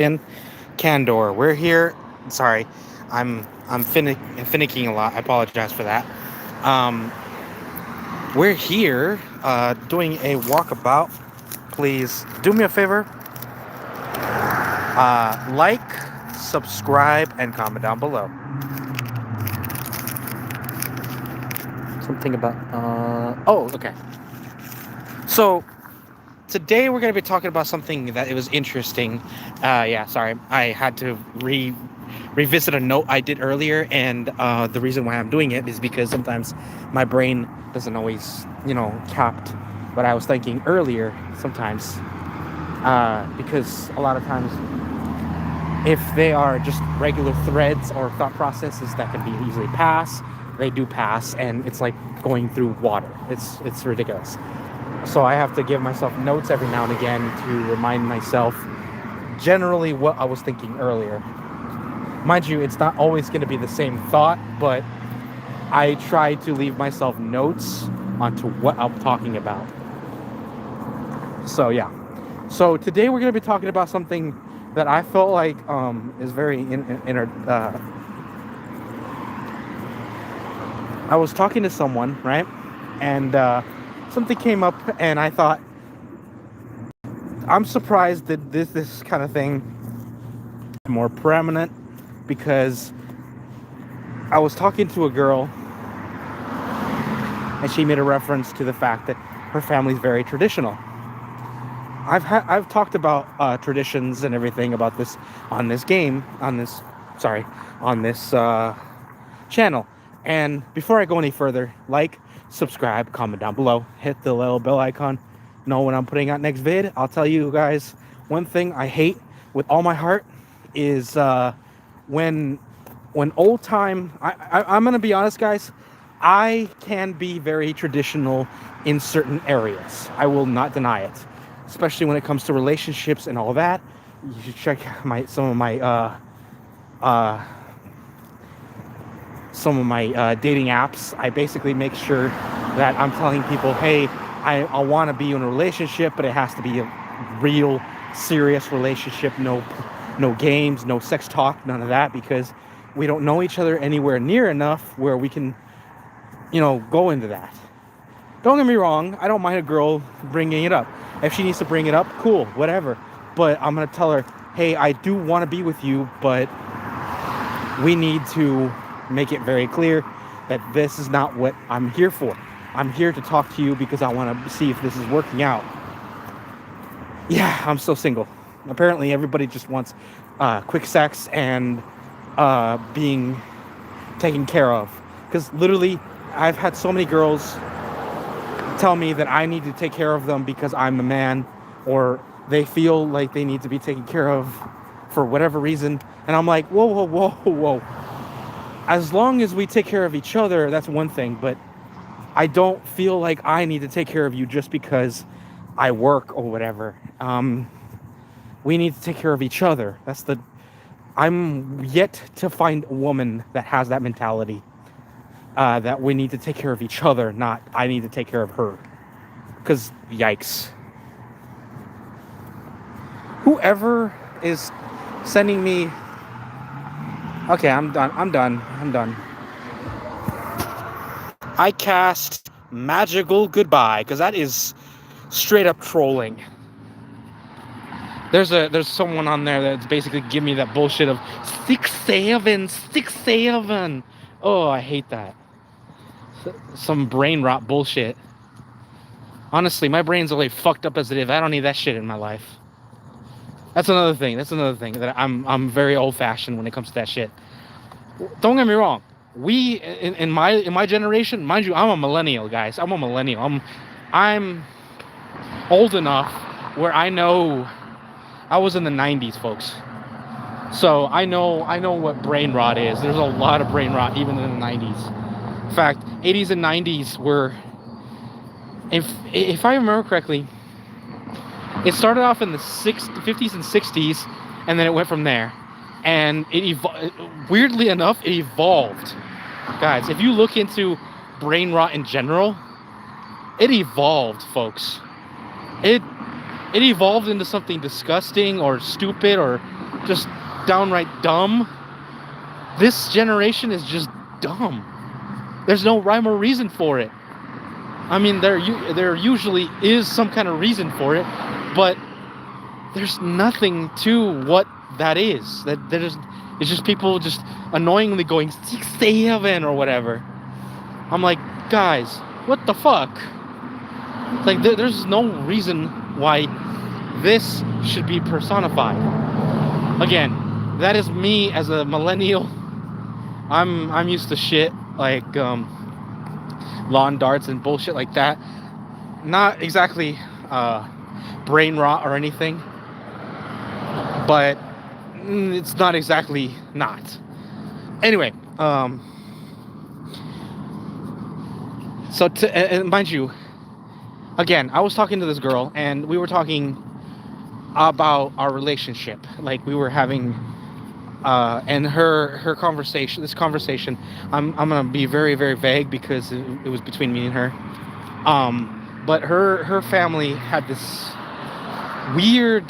in Candor. We're here. Sorry, I'm finicking a lot. I apologize for that. Um, we're here doing a walkabout. Please do me a favor. Like, subscribe, and comment down below. Something about. Oh, okay. So today we're going to be talking about something that it was interesting. Yeah, sorry, I had to revisit a note I did earlier, and the reason why I'm doing it is because sometimes my brain doesn't always, capt what I was thinking earlier. Sometimes, because a lot of times, if they are just regular threads or thought processes that can be easily pass, they do pass, and it's like going through water. It's ridiculous. So I have to give myself notes every now and again to remind myself generally what I was thinking earlier. Mind you, it's not always going to be the same thought, but I try to leave myself notes onto what I'm talking about. So yeah. So today we're going to be talking about something that I felt like is very I was talking to someone, right? And something came up, and I thought, I'm surprised that this kind of thing is more prominent, because I was talking to a girl, and she made a reference to the fact that her family's very traditional. I've talked about traditions and everything about this on this channel. And before I go any further, like, subscribe, comment down below, hit the little bell icon, know when I'm putting out next vid. I'll tell you guys, one thing I hate with all my heart is when old time. I'm gonna be honest, guys. I can be very traditional in certain areas. I will not deny it, especially when it comes to relationships and all that. You should check some of my dating apps. I basically make sure that I'm telling people, hey, I want to be in a relationship, but it has to be a real, serious relationship. No games, no sex talk, none of that, because we don't know each other anywhere near enough where we can, go into that. Don't get me wrong, I don't mind a girl bringing it up. If she needs to bring it up, cool, whatever. But I'm going to tell her, hey, I do want to be with you, but we need to make it very clear that this is not what I'm here for. I'm here to talk to you because I want to see if this is working out. Yeah, I'm still single. Apparently, everybody just wants quick sex and being taken care of. Because literally, I've had so many girls tell me that I need to take care of them because I'm a man, or they feel like they need to be taken care of for whatever reason. And I'm like, whoa, whoa, whoa, whoa. As long as we take care of each other, that's one thing. But I don't feel like I need to take care of you just because I work or whatever. We need to take care of each other. I'm yet to find a woman that has that mentality. That we need to take care of each other, not I need to take care of her. Because, yikes. Whoever is sending me... Okay, I'm done. I cast magical goodbye, because that is straight up trolling. There's someone on there that's basically giving me that bullshit of 6'7". Oh, I hate that. Some brain rot bullshit. Honestly, my brain's already fucked up as it is. I don't need that shit in my life. That's another thing that I'm very old fashioned when it comes to that shit. Don't get me wrong. We in my generation, mind you, I'm a millennial, guys. I'm a millennial. I'm old enough where I know I was in the 90s, folks. So I know what brain rot is. There's a lot of brain rot even in the 90s. In fact, 80s and 90s were, if I remember correctly, it started off in the 50s and 60s, and then it went from there. And weirdly enough, it evolved. Guys, if you look into brain rot in general, it evolved, folks. It evolved into something disgusting or stupid or just downright dumb. This generation is just dumb. There's no rhyme or reason for it. I mean, there usually is some kind of reason for it, but there's nothing to what that is. It's just people just annoyingly going 6-7 or whatever. I'm like, guys, what the fuck? Like, there's no reason why this should be personified. Again, that is me as a millennial. I'm used to shit like lawn darts and bullshit like that. Not exactly brain rot or anything, but it's not exactly not. Anyway, so and mind you, again, I was talking to this girl and we were talking about our relationship. Like, we were having and her conversation, this conversation, I'm gonna be very, very vague because it was between me and her. But her family had this weird,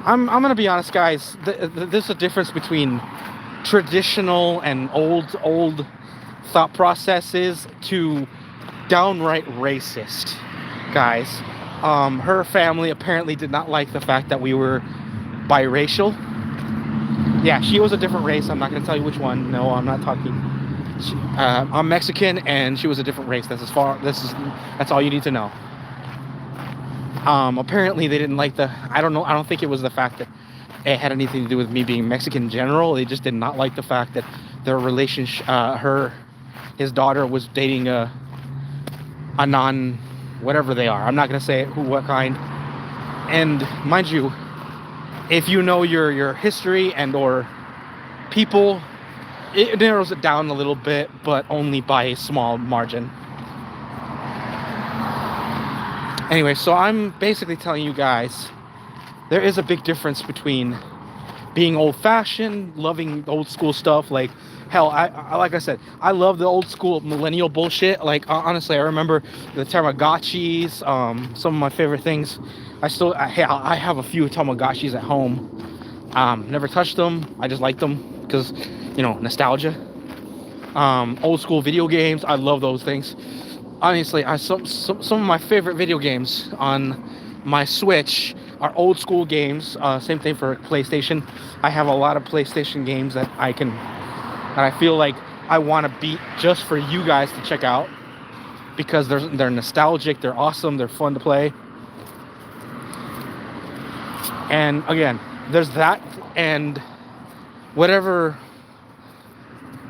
I'm gonna be honest, guys, there's a difference between traditional and old thought processes to downright racist, guys. Her family apparently did not like the fact that we were biracial. Yeah, she was a different race. I'm not going to tell you which one. No, I'm not talking. I'm Mexican, and she was a different race. That's all you need to know. Apparently, they didn't like I don't know. I don't think it was the fact that it had anything to do with me being Mexican in general. They just did not like the fact that their relationship, his daughter was dating a non, whatever they are. I'm not going to say who, what kind. And mind you, if you know your history and or people, it narrows it down a little bit, but only by a small margin. Anyway, so I'm basically telling you guys, there is a big difference between being old-fashioned, loving old school stuff. Like, hell, I like I said, I love the old school millennial bullshit. Like, honestly, I remember the Tamagotchis, some of my favorite things. I have a few Tamagotchis at home. Never touched them. I just like them because, nostalgia. Old school video games. I love those things. Honestly, some of my favorite video games on my Switch are old school games. Same thing for PlayStation. I have a lot of PlayStation games that I feel like I want to beat just for you guys to check out because they're nostalgic, they're awesome, they're fun to play. And again, there's that, and whatever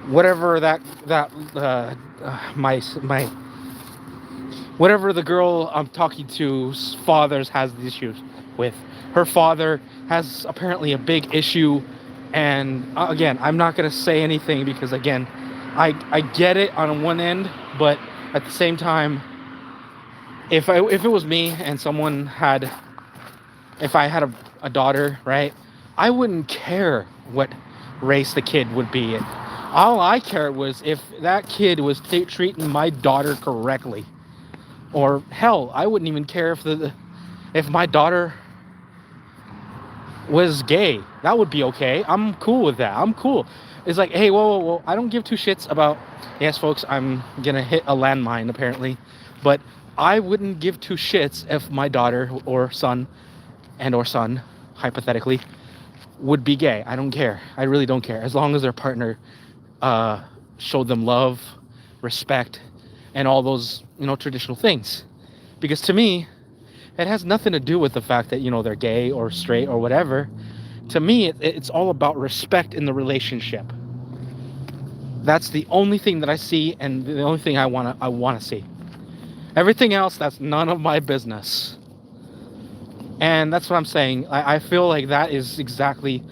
whatever the girl I'm talking to's fathers has the issues with. Her father has apparently a big issue, and again, I'm not gonna say anything because again, I get it on one end, but at the same time, if it was me and if I had a daughter, right, I wouldn't care what race the kid would be. All I cared was if that kid was treating my daughter correctly. Or hell, I wouldn't even care if my daughter was gay. That would be okay. I'm cool with that. I'm cool. It's like, hey, whoa. I don't give two shits about, yes, folks, I'm gonna hit a landmine apparently, but I wouldn't give two shits if my daughter or son, hypothetically, would be gay. I don't care. I really don't care. As long as their partner showed them love, respect, and all those, traditional things. Because to me, it has nothing to do with the fact that, they're gay or straight or whatever. To me, it's all about respect in the relationship. That's the only thing that I see, and the only thing I want to see. Everything else, that's none of my business. And that's what I'm saying. I feel like that is exactly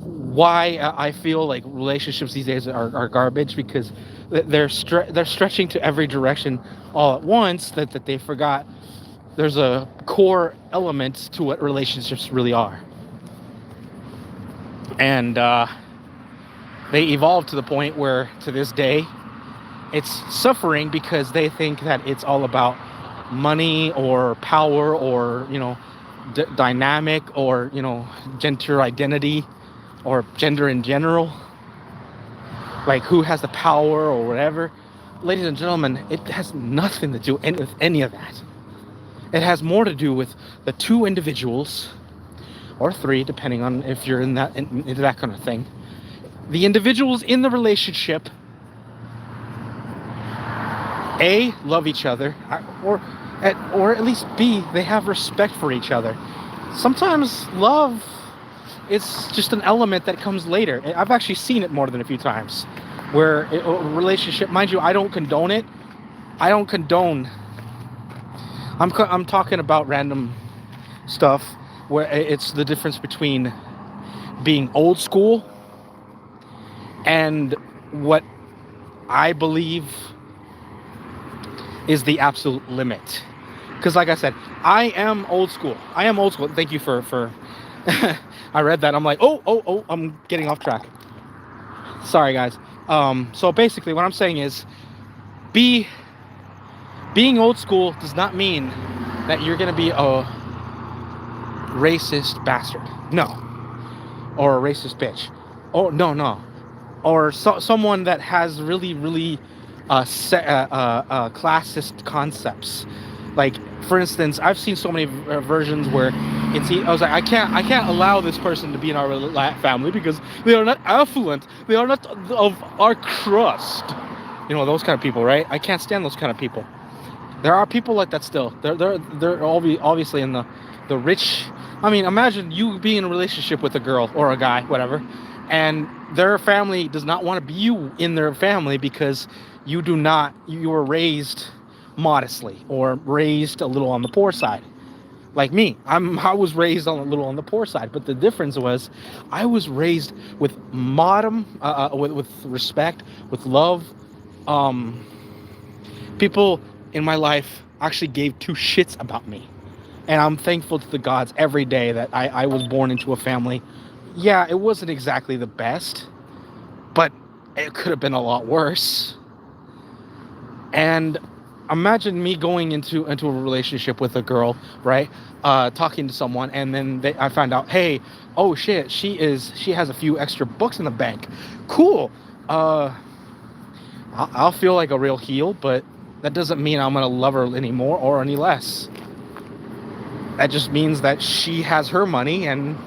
why I feel like relationships these days are garbage, because they're stretching to every direction all at once that they forgot there's a core element to what relationships really are. And they evolved to the point where, to this day, it's suffering because they think that it's all about money or power or, dynamic, or gender identity, or gender in general, like who has the power or whatever. Ladies and gentlemen, it has nothing to do with any of that. It has more to do with the two individuals, or three, depending on if you're into that kind of thing. The individuals in the relationship, A, love each other, or at least B, they have respect for each other. Sometimes love is just an element that comes later. I've actually seen it more than a few times, where a relationship, mind you, I don't condone it. I'm talking about random stuff where it's the difference between being old school and what I believe is the absolute limit. Because like I said, I am old school. Thank you for I read that. I'm like, oh, I'm getting off track. Sorry, guys. So basically what I'm saying is, being old school does not mean that you're going to be a racist bastard. No. Or a racist bitch. Oh, no. Or someone that has really, really classist concepts. Like, for instance, I've seen so many versions where I was like, I can't allow this person to be in our family because they are not affluent. They are not of our crust. Those kind of people, right? I can't stand those kind of people. There are people like that still. They're obviously in the rich. I mean, imagine you being in a relationship with a girl or a guy, whatever, and their family does not want to be you in their family because you were raised modestly or raised a little on the poor side. Like me, I was raised a little on the poor side, but the difference was I was raised with with respect, with love. People in my life actually gave two shits about me, and I'm thankful to the gods every day that I was born into a family. Yeah, it wasn't exactly the best, but it could have been a lot worse. And imagine me going into a relationship with a girl, right? Talking to someone, and then I find out, hey, oh shit, she has a few extra bucks in the bank. Cool. I'll feel like a real heel, but that doesn't mean I'm gonna love her any more or any less. That just means that she has her money, and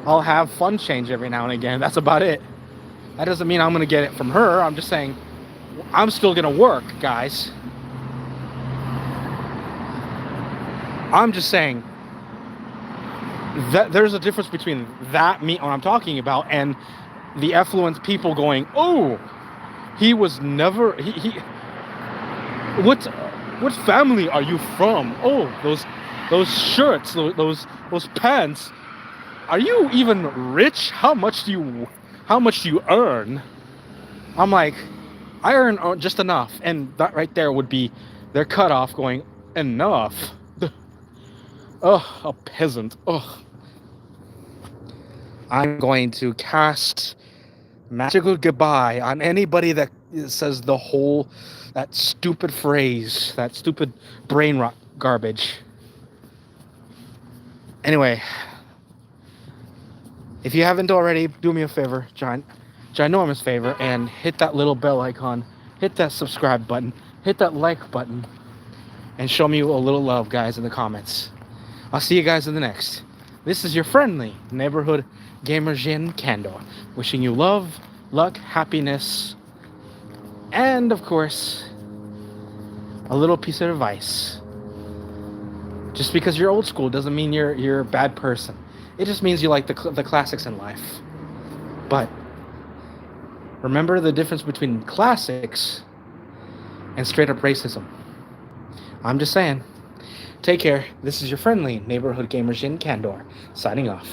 I'll have fun change every now and again. That's about it. That doesn't mean I'm gonna get it from her. I'm just saying, I'm still gonna work, guys. I'm just saying that there's a difference between that, what I'm talking about, and the affluent people going, oh, he was never, what family are you from? Oh, those shirts, those pants. Are you even rich? How much do you earn? I'm like, I earn just enough, and that right there would be their cutoff going, enough. Ugh, a peasant. Ugh. I'm going to cast magical goodbye on anybody that says that stupid phrase, that stupid brain rot garbage. Anyway, if you haven't already, do me a favor, ginormous favor, and hit that little bell icon, hit that subscribe button, hit that like button, and show me a little love, guys, in the comments. I'll see you guys in the next. This is your friendly neighborhood gamer Djinn Candor, wishing you love, luck, happiness, and of course, a little piece of advice. Just because you're old school doesn't mean you're a bad person. It just means you like the classics in life. But remember the difference between classics and straight up racism. I'm just saying. Take care. This is your friendly neighborhood gamer Djinn Candor, signing off.